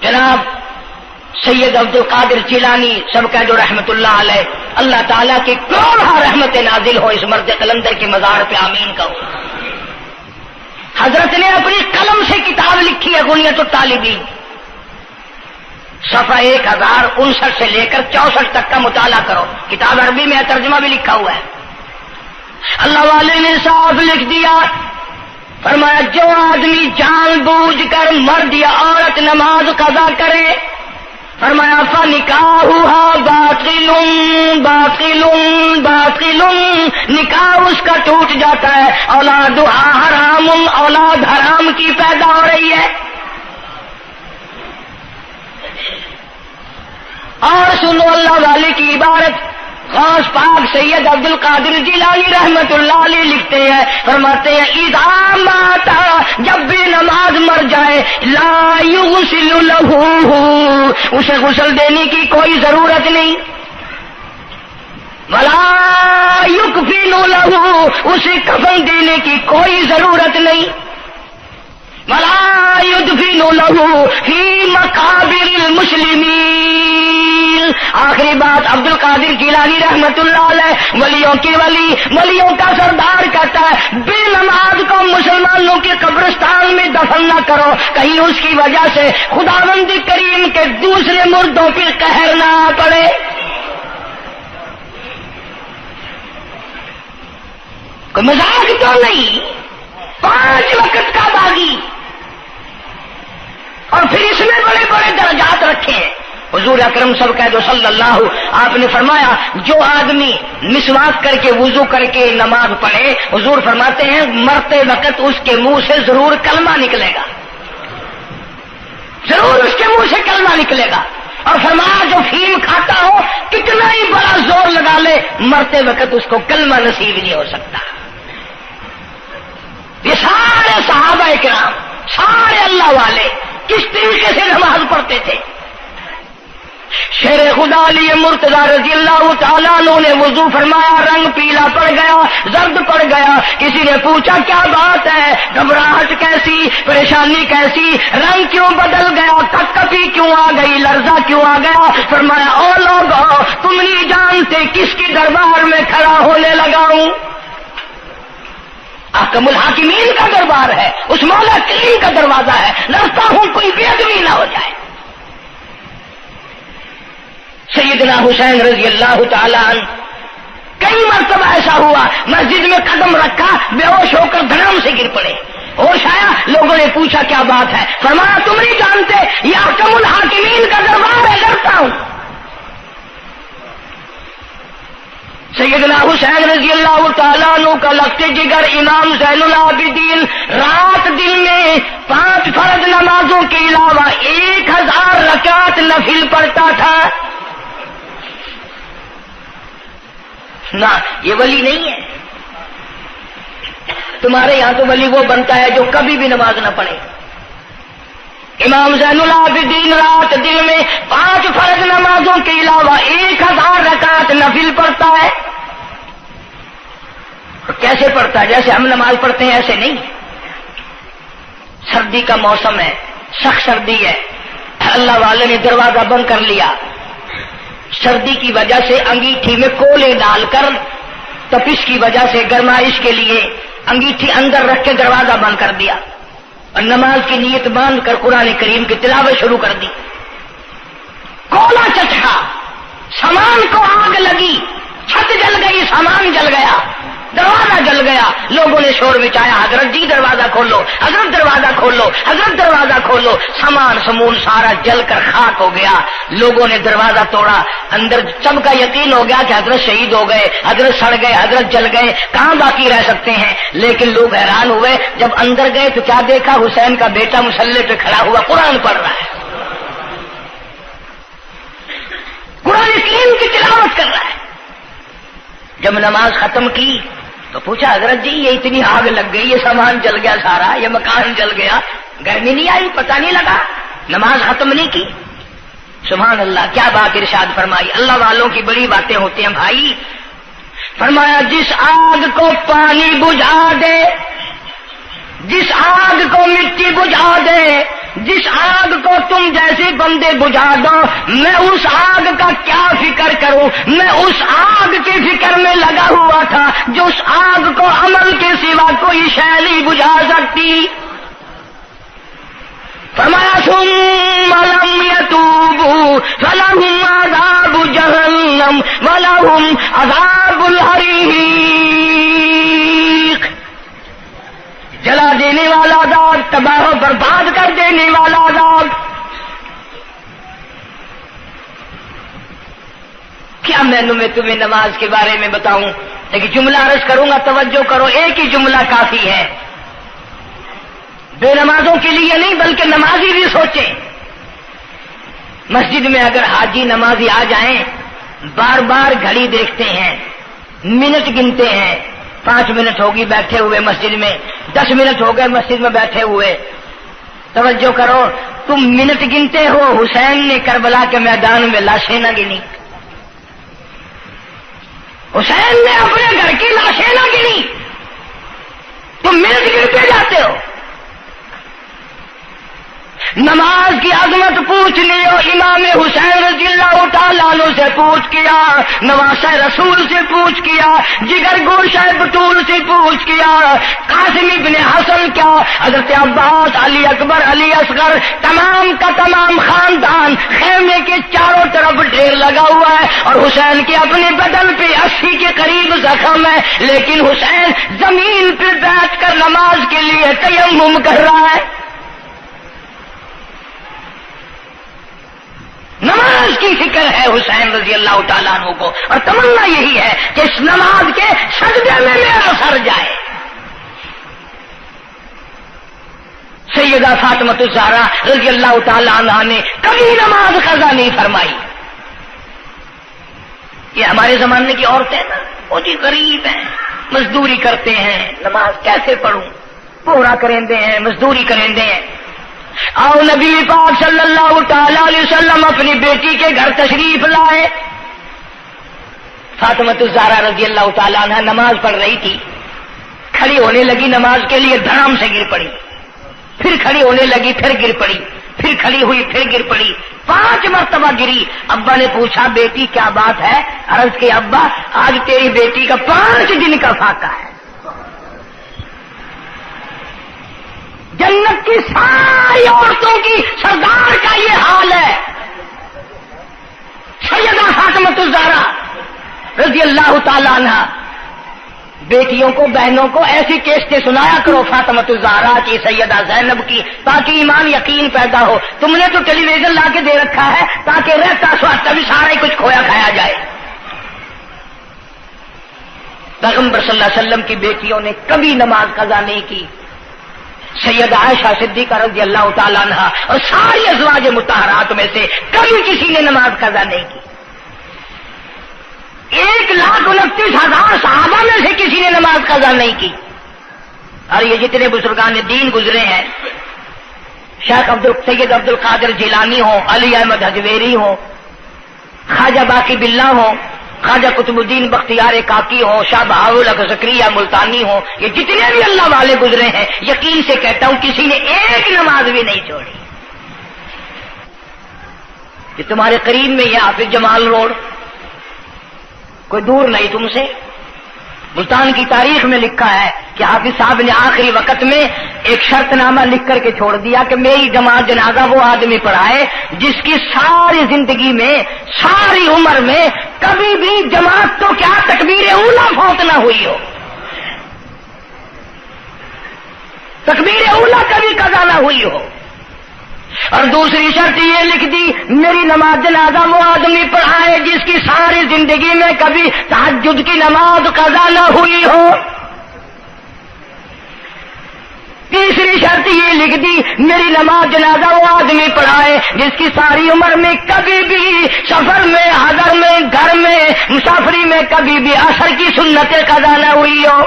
جناب سید عبد القادر جیلانی سب کا جو رحمت اللہ علیہ، اللہ تعالیٰ کی کروڑہ رحمت نازل ہو اس مرد قلندر کے مزار پہ، آمین کہو. حضرت نے اپنی قلم سے کتاب لکھی ہے غنیت الطالبین. صفحہ 1059 سے لے کر 64 تک کا مطالعہ کرو، کتاب عربی میں ترجمہ بھی لکھا ہوا ہے۔ اللہ والے نے صاف لکھ دیا، فرمایا جو آدمی جان بوجھ کر مرد یا عورت نماز قضا کرے، فرمایا فنکاحها باطل باطل باطل، نکاح اس کا ٹوٹ جاتا ہے، اولادها حرام، اولاد حرام کی پیدا ہو رہی ہے۔ اور سنو اللہ والے کی عبارت، غوث پاک سید عبد القادر جیلانی رحمت اللہ علیہ لکھتے ہیں، فرماتے ہیں اذا مات، جب بھی نماز مر جائے، لا یغسل لہ، اسے غسل دینے کی کوئی ضرورت نہیں، ولا یکفن لہ، اسے کفن دینے کی کوئی ضرورت نہیں، ولا یدفن لہ فی مقابر المسلمین۔ آخری بات عبد القادر جیلانی رحمت اللہ علیہ، ولیوں کی ولی، ولیوں کا سردار کہتا ہے بے نماز کو مسلمانوں کے قبرستان میں دفن نہ کرو، کہیں اس کی وجہ سے خداوند کریم کے دوسرے مردوں پہ قہر نہ پڑے۔ کوئی مذاق تو نہیں، 5 وقت کا باغی، اور پھر اس میں بڑے بڑے درجات رکھے ہیں۔ حضور اکرم صلی اللہ، آپ نے فرمایا جو آدمی مسواک کر کے وضو کر کے نماز پڑھے، حضور فرماتے ہیں مرتے وقت اس کے منہ سے ضرور کلمہ نکلے گا، ضرور اس کے منہ سے کلمہ نکلے گا۔ اور فرمایا جو فیم کھاتا ہو کتنا ہی بڑا زور لگا لے، مرتے وقت اس کو کلمہ نصیب نہیں ہو سکتا۔ یہ سارے صحابہ کرام، سارے اللہ والے کس طریقے سے نماز پڑھتے تھے۔ شیر خدا علی مرتضی رضی اللہ تعالیٰ عنہ نے وضو فرمایا، رنگ پیلا پڑ گیا، زرد پڑ گیا، کسی نے پوچھا کیا بات ہے، گھبراہٹ کیسی، پریشانی کیسی، رنگ کیوں بدل گیا، کپکپی کیوں آ گئی، لرزہ کیوں آ گیا؟ فرمایا او لوگو تم نہیں جانتے کس کی دربار میں کھڑا ہونے لگا ہوں، احکم الحاکمین کا دربار ہے، اس مولا کریم کا دروازہ ہے، ڈرتا ہوں کوئی بے ادبی نہ ہو جائے۔ سیدنا حسین رضی اللہ تعالیٰ عنہ کئی مرتبہ ایسا ہوا، مسجد میں قدم رکھا، بے ہوش ہو کر دھڑام سے گر پڑے، ہوش آیا، لوگوں نے پوچھا کیا بات ہے، فرمایا تم نہیں جانتے یہ احکم الحاکمین کا دربار ہے، ڈرتا ہوں۔ سیدنا حسین رضی اللہ تعالیٰ عنہ کا لگتے جگر امام زین العابدین رات دن میں 5 فرض نمازوں کے علاوہ 1000 رکعت نفل پڑھتا تھا۔ نہ یہ ولی نہیں ہے، تمہارے یہاں تو ولی وہ بنتا ہے جو کبھی بھی نماز نہ پڑھے۔ امام زین العابدین رات دن میں 5 فرض نمازوں کے علاوہ 1000 رکعت نفل پڑھتا ہے۔ کیسے پڑھتا ہے؟ جیسے ہم نماز پڑھتے ہیں ایسے نہیں، سردی کا موسم ہے، سخت سردی ہے، اللہ والے نے دروازہ بند کر لیا، سردی کی وجہ سے انگیٹھی میں کولے ڈال کر، تپش کی وجہ سے گرمائش کے لیے انگیٹھی اندر رکھ کے دروازہ بند کر دیا، اور نماز کی نیت باندھ کر قرآن کریم کی تلاوت شروع کر دی۔ کولا چچا، سامان کو آگ لگی، چھت جل گئی، سامان جل گیا، دروازہ جل گیا، لوگوں نے شور مچایا، حضرت جی دروازہ کھولو، حضرت دروازہ کھولو، حضرت دروازہ کھولو، سامان سمون سارا جل کر خاک ہو گیا۔ لوگوں نے دروازہ توڑا، اندر سب کا یقین ہو گیا کہ حضرت شہید ہو گئے، حضرت سڑ گئے، حضرت جل گئے، کہاں باقی رہ سکتے ہیں؟ لیکن لوگ حیران ہوئے، جب اندر گئے تو کیا دیکھا؟ حسین کا بیٹا مصلی پہ کھڑا ہوا قرآن پڑھ رہا ہے، قرآن کریم کی تلاوت کر رہا ہے۔ جب نماز ختم کی تو پوچھا حضرت جی یہ اتنی آگ لگ گئی، یہ سامان جل گیا سارا، یہ مکان جل گیا، گرمی نہیں آئی، پتہ نہیں لگا، نماز ختم نہیں کی؟ سبحان اللہ، کیا بات ارشاد فرمائی۔ اللہ والوں کی بڑی باتیں ہوتی ہیں بھائی۔ فرمایا جس آگ کو پانی بجھا دے، جس آگ کو مٹی بجھا دے، جس آگ کو تم جیسے بندے بجھا دو، میں اس آگ کا کیا فکر کروں؟ میں اس آگ کی فکر میں لگا ہوا تھا جو اس آگ کو عمل کے سوا کوئی شے نہیں بجھا سکتی۔ فرمایا ثم لم يتوبوا وَلَهُمْ عَذَابُ جَهَنَّمَ وَلَهُمْ عَذَابُ الْحَرِيقِ. جلا دینے والا عذاب، تباہ و برباد کر دینے والا عذاب. کیا میں تمہیں نماز کے بارے میں بتاؤں؟ لیکن جملہ عرض کروں گا، توجہ کرو، ایک ہی جملہ کافی ہے. بے نمازوں کے لیے نہیں بلکہ نمازی بھی سوچیں. مسجد میں اگر حاجی نمازی آ جائیں، بار بار گھڑی دیکھتے ہیں، منٹ گنتے ہیں، 5 منٹ ہوگی بیٹھے ہوئے مسجد میں، 10 منٹ ہو گئے مسجد میں بیٹھے ہوئے. توجہ کرو، تم منٹ گنتے ہو، حسین نے کربلا کے میدان میں لاشیں نہ گنی. حسین نے اپنے گھر کی لاشیں نہ گنی، تم منٹ گنتے جاتے ہو. نماز کی عظمت پوچھ لیو، امام حسین رضی اللہ تعالیٰ عنہ سے پوچھ کیا، نواسہ رسول سے پوچھ کیا، جگر گوشہ بطول سے پوچھ کیا، قاسم ابن حسن کیا، حضرت عباس، علی اکبر، علی اصغر، تمام کا تمام خاندان خیمے کے چاروں طرف ڈھیر لگا ہوا ہے، اور حسین کے اپنے بدن پہ 80 کے قریب زخم ہے، لیکن حسین زمین پہ بیٹھ کر نماز کے لیے تیمم کر رہا ہے. نماز کی فکر ہے حسین رضی اللہ تعالیٰ عنہ کو، اور تمنا یہی ہے کہ اس نماز کے سجدے میں میرا سر جائے. سیدہ فاطمہ الزہرا رضی اللہ تعالیٰ عنہ نے کبھی نماز قضا نہیں فرمائی. یہ ہمارے زمانے کی عورتیں نا، وہ جی غریب ہیں، مزدوری کرتے ہیں، نماز کیسے پڑھوں، پورا کریں ہیں، مزدوری کریں ہیں. آؤ نبی پاک صلی اللہ تعالی علیہ وسلم اپنی بیٹی کے گھر تشریف لائے. فاطمہ الزہرا رضی اللہ تعالیٰ عنہ نماز پڑھ رہی تھی، کھڑی ہونے لگی نماز کے لیے، دھڑام سے گر پڑی، پھر کھڑی ہونے لگی، پھر گر پڑی، پھر کھڑی ہوئی، پھر گر پڑی، 5 مرتبہ گری. ابا نے پوچھا بیٹی کیا بات ہے؟ عرض کی ابا آج تیری بیٹی کا 5 دن کا فاقہ ہے. جنت کی ساری عورتوں کی سردار کا یہ حال ہے. سیدہ فاطمہ الزہرا رضی اللہ تعالی عنہ. بیٹیوں کو، بہنوں کو ایسی کیسٹیں سنایا کرو فاطمہ الزہرا کی، سیدہ زینب کی، تاکہ ایمان یقین پیدا ہو. تم نے تو ٹیلی ویژن لا کے دے رکھا ہے تاکہ رہتا سوچتا بھی سارا ہی کچھ کھویا کھایا جائے. پیغمبر صلی اللہ علیہ وسلم کی بیٹیوں نے کبھی نماز قضا نہیں کی. سیدہ عائشہ صدیقہ رضی اللہ تعالیٰ عنہ اور ساری ازواج مطہرات میں سے کبھی کسی نے نماز قضا نہیں کی. 1,29,000 صحابہ میں سے کسی نے نماز قضا نہیں کی. اور یہ جتنے بزرگان دین گزرے ہیں، شیخ سید عبد القادر جیلانی ہوں، علی احمد حجویری ہوں، خواجہ باقی باللہ ہوں، خواجہ قطب الدین بختیار کاکی ہوں، شاہ بہاول زکریا ملتانی ہوں، یہ جتنے بھی اللہ والے گزرے ہیں، یقین سے کہتا ہوں کسی نے ایک نماز بھی نہیں چھوڑی. یہ تمہارے قریب میں یہ حافظ جمال روڈ، کوئی دور نہیں تم سے. ملتان کی تاریخ میں لکھا ہے کہ حافظ صاحب نے آخری وقت میں ایک شرط نامہ لکھ کر کے چھوڑ دیا کہ میری جماعت جنازہ وہ آدمی پڑھائے جس کی ساری زندگی میں، ساری عمر میں کبھی بھی جماعت تو کیا تکبیر اولیٰ فوت نہ ہوئی ہو، تکبیر اولیٰ کبھی قضا نہ ہوئی ہو. اور دوسری شرط یہ لکھ دی میری نماز جنازہ وہ آدمی پڑھائے جس کی ساری زندگی میں کبھی تہجد کی نماز قضا نہ ہوئی ہو. تیسری شرط یہ لکھ دی میری نماز جنازہ وہ آدمی پڑھائے جس کی ساری عمر میں کبھی بھی سفر میں، حضر میں، گھر میں، مسافری میں کبھی بھی عصر کی سنت قضا نہ ہوئی ہو.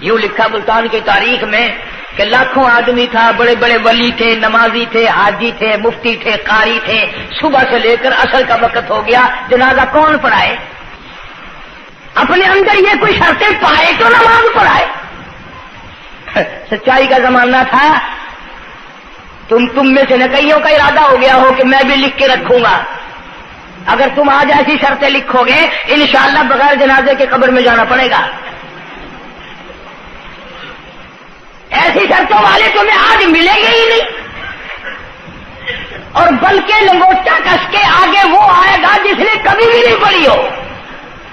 یوں لکھا ملتان کی تاریخ میں کہ لاکھوں آدمی تھا، بڑے بڑے ولی تھے، نمازی تھے، حاجی تھے، مفتی تھے، قاری تھے. صبح سے لے کر عصر کا وقت ہو گیا، جنازہ کون پڑھائے؟ اپنے اندر یہ کوئی شرطیں پائے تو نماز پڑھائے. سچائی کا زمانہ تھا. تم میں سے نہ کئیوں کا ارادہ ہو گیا ہو کہ میں بھی لکھ کے رکھوں گا. اگر تم آج ایسی شرطیں لکھو گے انشاءاللہ بغیر جنازے کے قبر میں جانا پڑے گا. ایسی شرطوں والے تمہیں آج ملیں گے ہی نہیں. اور بلکہ لنگوٹا کس کے آگے وہ آئے گا جس نے کبھی بھی نہیں پڑھی ہو.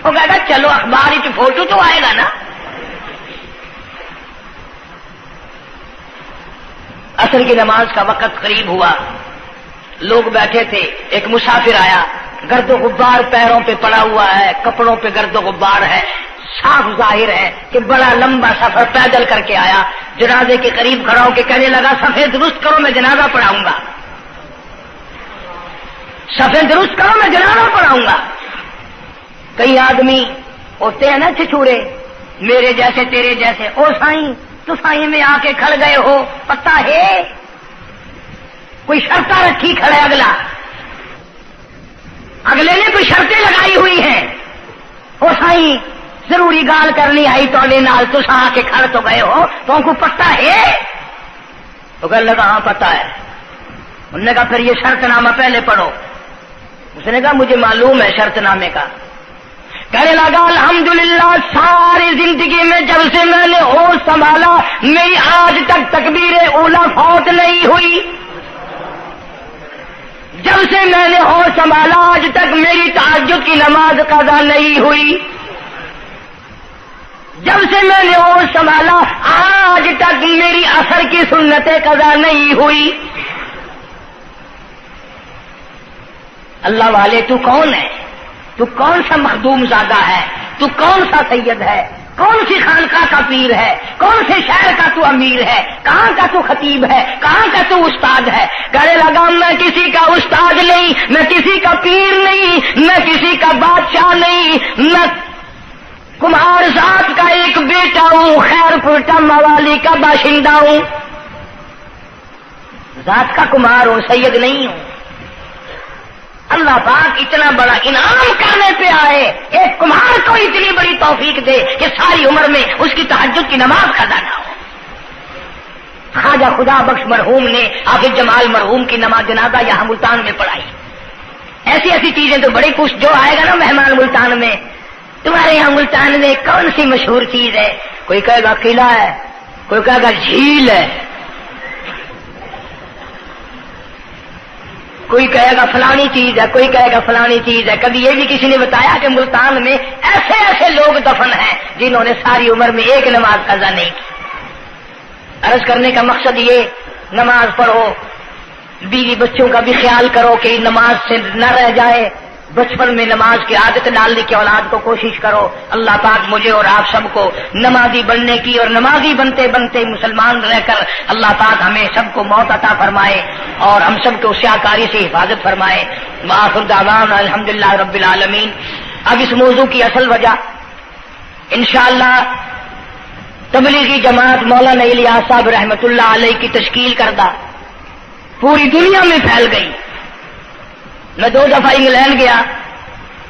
وہ کہے گا چلو اخبار کی فوٹو تو آئے گا نا. عصر کی نماز کا وقت قریب ہوا، لوگ بیٹھے تھے، ایک مسافر آیا، گرد و غبار پیروں پہ پڑا ہوا ہے، کپڑوں پہ گرد و غبار ہے، صاف ظاہر ہے کہ بڑا لمبا سفر پیدل کر کے آیا. جنازے کے قریب کھڑا ہو کے کہنے لگا صفیں درست کرو میں جنازہ پڑھاؤں گا، صفیں درست کرو میں جنازہ پڑھاؤں گا. کئی آدمی ہوتے ہیں نا چھچورے، میرے جیسے تیرے جیسے، او سائیں تو سائیں میں آ کے کھڑ گئے ہو، پتہ ہے کوئی شرطیں رکھی کھڑے، اگلے نے کوئی شرطیں لگائی ہوئی ہیں. او سائیں ضروری گال کرنی آئی تو نال تو آ کے کھڑ تو گئے ہو، تو ان کو پتہ ہے؟ تو کہنے لگا ہاں پتہ ہے. انہوں نے کہا پھر یہ شرط نامہ پہلے پڑھو. اس نے کہا مجھے معلوم ہے شرط نامے کا. کہنے لگا الحمدللہ ساری زندگی میں جب سے میں نے ہوش سنبھالا میری آج تک تکبیر اولا فوت نہیں ہوئی. جب سے میں نے ہوش سنبھالا آج تک میری تہجد کی نماز قضا نہیں ہوئی. جب سے میں نے ہوش سنبھالا آج تک میری عصر کی سنتیں قضا نہیں ہوئی. اللہ والے تو کون ہے؟ تو کون سا مخدوم زادہ ہے؟ تو کون سا سید ہے؟ کون سی خانقاہ کا پیر ہے؟ کون سے شہر کا تو امیر ہے؟ کہاں کا تو خطیب ہے؟ کہاں کا تو استاد ہے؟ کہنے لگا میں کسی کا استاد نہیں، میں کسی کا پیر نہیں، میں کسی کا بادشاہ نہیں، میں کمہار ذات کا ایک بیٹا ہوں، خیر پورٹا موالی کا باشندہ ہوں. ذات کا کمہار ہوں، سید نہیں ہوں. اللہ پاک اتنا بڑا انعام کرنے پہ آئے، ایک کمہار کو اتنی بڑی توفیق دے کہ ساری عمر میں اس کی تہجد کی نماز قضا نہ ہو. خواجہ خدا بخش مرحوم نے حافظ جمال مرحوم کی نماز جنازہ یہاں ملتان میں پڑھائی. ایسی ایسی چیزیں تو بڑی کچھ جو آئے گا نا مہمان ملتان میں، تمہارے یہاں ملتان میں کون سی مشہور چیز ہے؟ کوئی کہے گا قلعہ ہے، کوئی کہے گا جھیل ہے، کوئی کہے گا فلانی چیز ہے، کوئی کہے گا فلانی چیز ہے. کبھی یہ بھی کسی نے بتایا کہ ملتان میں ایسے ایسے لوگ دفن ہیں جنہوں نے ساری عمر میں ایک نماز قضا نہیں کی. عرض کرنے کا مقصد یہ، نماز پڑھو، بیوی بچوں کا بھی خیال کرو کہ نماز سے نہ رہ جائے. بچپن میں نماز کی عادت ڈالنے کی اولاد کو کوشش کرو. اللہ پاک مجھے اور آپ سب کو نمازی بننے کی اور نمازی بنتے بنتے مسلمان رہ کر اللہ پاک ہمیں سب کو موت عطا فرمائے اور ہم سب کو سیاکاری سے حفاظت فرمائے. وآخر دعوانا الحمدللہ رب العالمین. اب اس موضوع کی اصل وجہ انشاءاللہ تبلیغی جماعت مولانا الیاس صاحب رحمۃ اللہ علیہ کی تشکیل کردہ پوری دنیا میں پھیل گئی. میں 2 دفعہ انگلینڈ گیا،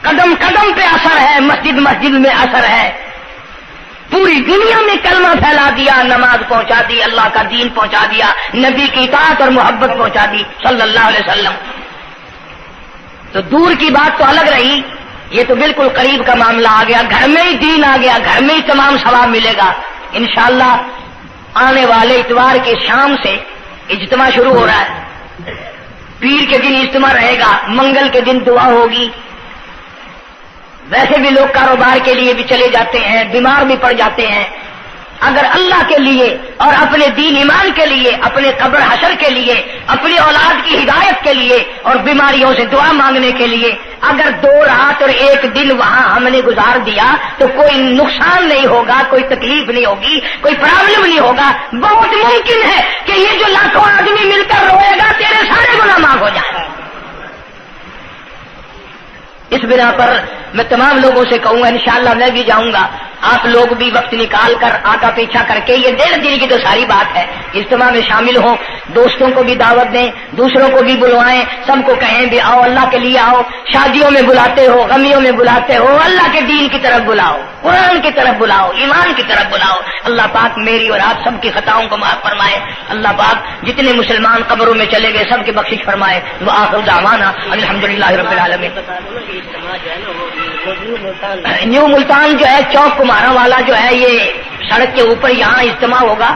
قدم قدم پہ اثر ہے، مسجد مسجد میں اثر ہے. پوری دنیا میں کلمہ پھیلا دیا، نماز پہنچا دی، اللہ کا دین پہنچا دیا، نبی کی اطاعت اور محبت پہنچا دی صلی اللہ علیہ وسلم. تو دور کی بات تو الگ رہی، یہ تو بالکل قریب کا معاملہ آ گیا. گھر میں ہی دین آ گیا، گھر میں ہی تمام ثواب ملے گا انشاءاللہ. آنے والے اتوار کے شام سے اجتماع شروع ہو رہا ہے. پیر کے دن اجتماع رہے گا، منگل کے دن دعا ہوگی. ویسے بھی لوگ کاروبار کے لیے بھی چلے جاتے ہیں، بیمار بھی پڑ جاتے ہیں. اگر اللہ کے لیے اور اپنے دین ایمان کے لیے، اپنے قبر حشر کے لیے، اپنی اولاد کی ہدایت کے لیے اور بیماریوں سے دعا مانگنے کے لیے اگر 2 رات اور 1 دن وہاں ہم نے گزار دیا تو کوئی نقصان نہیں ہوگا، کوئی تکلیف نہیں ہوگی، کوئی پرابلم نہیں ہوگا. بہت ممکن ہے کہ یہ جو لاکھوں آدمی مل کر روئے گا تیرے سارے گناہ معاف ہو جائیں. اس بنا پر میں تمام لوگوں سے کہوں گا انشاءاللہ میں بھی جاؤں گا. آپ لوگ بھی وقت نکال کر آگا پیچھا کر کے، یہ 1.5 دن کی تو ساری بات ہے، اجتماع میں شامل ہوں. دوستوں کو بھی دعوت دیں، دوسروں کو بھی بلوائیں، سب کو کہیں بھی آؤ، اللہ کے لیے آؤ. شادیوں میں بلاتے ہو، غمیوں میں بلاتے ہو، اللہ کے دین کی طرف بلاؤ، قرآن کی طرف بلاؤ، ایمان کی طرف بلاؤ. اللہ پاک میری اور آپ سب کی خطاؤں کو معاف فرمائے. اللہ پاک جتنے مسلمان قبروں میں چلے گئے سب کی بخشش فرمائے. وآخر دعوانا الحمدللہ رب العالمین. نیو ملتان جو ہے چوک کمارا والا جو ہے، یہ سڑک کے اوپر یہاں اجتماع ہوگا.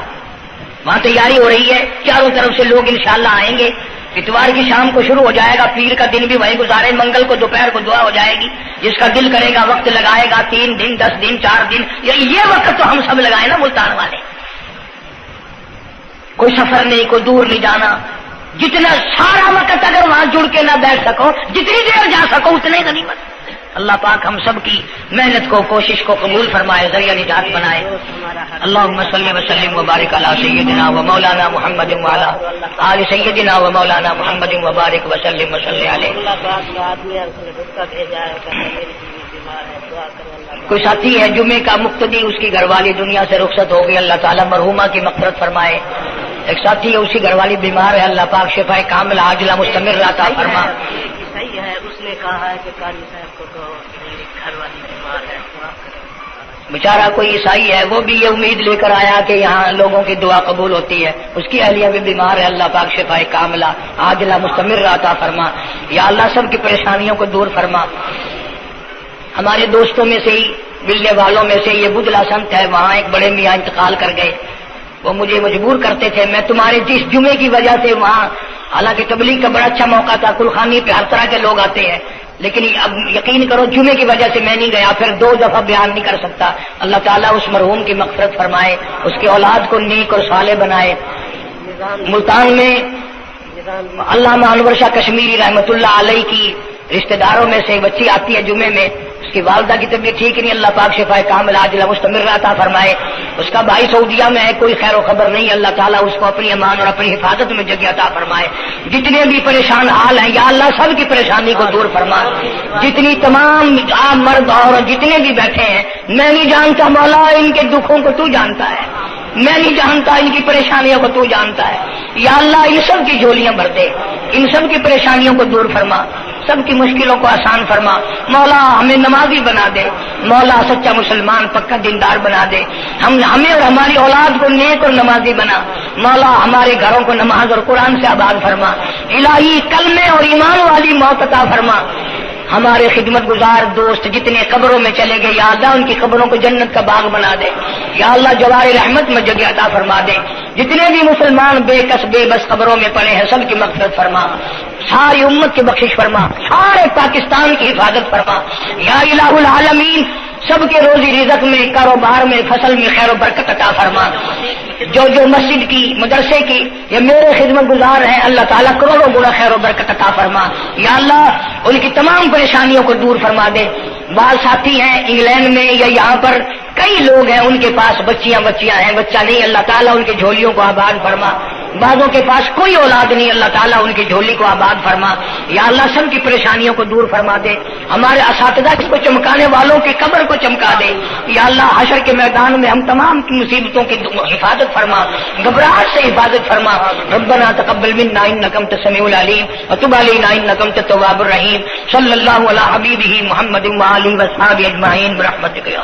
وہاں تیاری ہو رہی ہے، چاروں طرف سے لوگ انشاءاللہ آئیں گے. اتوار کی شام کو شروع ہو جائے گا، پیر کا دن بھی وہیں گزارے، منگل کو دوپہر کو دعا ہو جائے گی، جس کا دل کرے گا وقت لگائے گا، 3 دن 10 دن 4 دن، یہ وقت تو ہم سب لگائے نا ملتان والے، کوئی سفر نہیں، کوئی دور نہیں جانا، جتنا سارا وقت اگر وہاں جڑ کے نہ بیٹھ سکو، جتنی دیر جا سکو اتنے غنیمت۔ اللہ پاک ہم سب کی محنت کو، کوشش کو قبول فرمائے، ذریعہ نجات بنائے۔ اللہم صلی وسلم وبارک علی سیدنا و مولانا محمد وعلی آل سیدنا و مولانا محمد وبارک وسلم وصلی علیہ۔ کوئی ساتھی ہے جمعے کا مقتدی، اس کی گھر والی دنیا سے رخصت ہو گئی، اللہ تعالیٰ مرحومہ کی مغفرت فرمائے۔ ایک ساتھی ہے، اسی گھر والی بیمار ہے، اللہ پاک شفا کاملہ عاجلہ مستمر عطا فرما۔ صحیح ہے، اس نے کہا ہے کہ قاری صاحب کو میری گھر والی بیمار ہے، بیچارہ کوئی عیسائی ہے، وہ بھی یہ امید لے کر آیا کہ یہاں لوگوں کی دعا قبول ہوتی ہے، اس کی اہلیہ بھی بیمار ہے، اللہ پاک شفا کاملہ عاجلہ مستمر عطا فرما۔ یا اللہ سب کی پریشانیوں کو دور فرما۔ ہمارے دوستوں میں سے ہی، ملنے والوں میں سے یہ بدلا سنت ہے، وہاں ایک بڑے میاں انتقال کر گئے، وہ مجھے مجبور کرتے تھے، میں تمہارے جس جمعے کی وجہ سے وہاں، حالانکہ تبلیغ کا بڑا اچھا موقع تھا، کلخانی پہ ہر طرح کے لوگ آتے ہیں، لیکن اب یقین کرو جمعے کی وجہ سے میں نہیں گیا، پھر 2 دفعہ بیان نہیں کر سکتا۔ اللہ تعالیٰ اس مرحوم کی مغفرت فرمائے، اس کی اولاد کو نیک اور صالح بنائے۔ ملتان میں علامہ انور شاہ کشمیری رحمۃ اللہ علیہ کی رشتہ داروں میں سے ایک بچی آتی ہے جمعے میں، اس کی والدہ کی طبیعت ٹھیک نہیں، اللہ پاک شفا کاملہ عاجلہ مستمر عطا فرمائے۔ اس کا بھائی سعودیہ میں ہے، کوئی خیر و خبر نہیں، اللہ تعالیٰ اس کو اپنی امان اور اپنی حفاظت میں جگہ عطا فرمائے۔ جتنے بھی پریشان حال ہیں یا اللہ سب کی پریشانی کو دور فرما۔ جتنی تمام عام مرد اور جتنے بھی بیٹھے ہیں، میں نہیں جانتا مولا ان کے دکھوں کو تو جانتا ہے، میں نہیں جانتا ان کی پریشانیوں کو تو جانتا ہے، یا اللہ ان سب کی جھولیاں بھر دے، ان سب کی پریشانیوں کو دور فرما، سب کی مشکلوں کو آسان فرما۔ مولا ہمیں نمازی بنا دے، مولا سچا مسلمان پکا دیندار بنا دے، ہمیں اور ہماری اولاد کو نیک اور نمازی بنا۔ مولا ہمارے گھروں کو نماز اور قرآن سے آباد فرما، الہی کلمے اور ایمان والی موت عطا فرما۔ ہمارے خدمت گزار دوست جتنے قبروں میں چلے گئے، یا اللہ ان کی قبروں کو جنت کا باغ بنا دے، یا اللہ جوار رحمت میں جگہ عطا فرما دے۔ جتنے بھی مسلمان بے کس بے بس قبروں میں پڑے ہیں، سب کی مغفرت فرما، ساری امت کی بخشش فرما، سارے پاکستان کی حفاظت فرما یا الہ العالمین۔ سب کے روزی رزق میں، کاروبار میں، فصل میں خیر و برکت عطا فرما۔ جو مسجد کی، مدرسے کی یا میرے خدمت گزار ہیں، اللہ تعالیٰ کروڑوں گنا خیر و برکت عطا فرما، یا اللہ ان کی تمام پریشانیوں کو دور فرما دے۔ بعض ساتھی ہیں انگلینڈ میں یا یہاں پر کئی لوگ ہیں، ان کے پاس بچیاں ہیں، بچہ نہیں، اللہ تعالیٰ ان کی جھولیوں کو آباد فرما۔ بعضوں کے پاس کوئی اولاد نہیں، اللہ تعالیٰ ان کی جھولی کو آباد فرما، یا اللہ سب کی پریشانیوں کو دور فرما دے۔ ہمارے اساتذہ کو چمکانے والوں کی قبر کو چمکا دے، یا اللہ حشر کے میدان میں ہم تمام کی مصیبتوں کی حفاظت فرما، گھبراہٹ سے حفاظت فرما۔ ربنا تقبل منا انک انت السمیع العلیم وتب علینا انک انت التواب الرحیم۔ صلی اللہ علی حبیبہ محمد وآلہ وصحبہ اجمعین برحمتک یا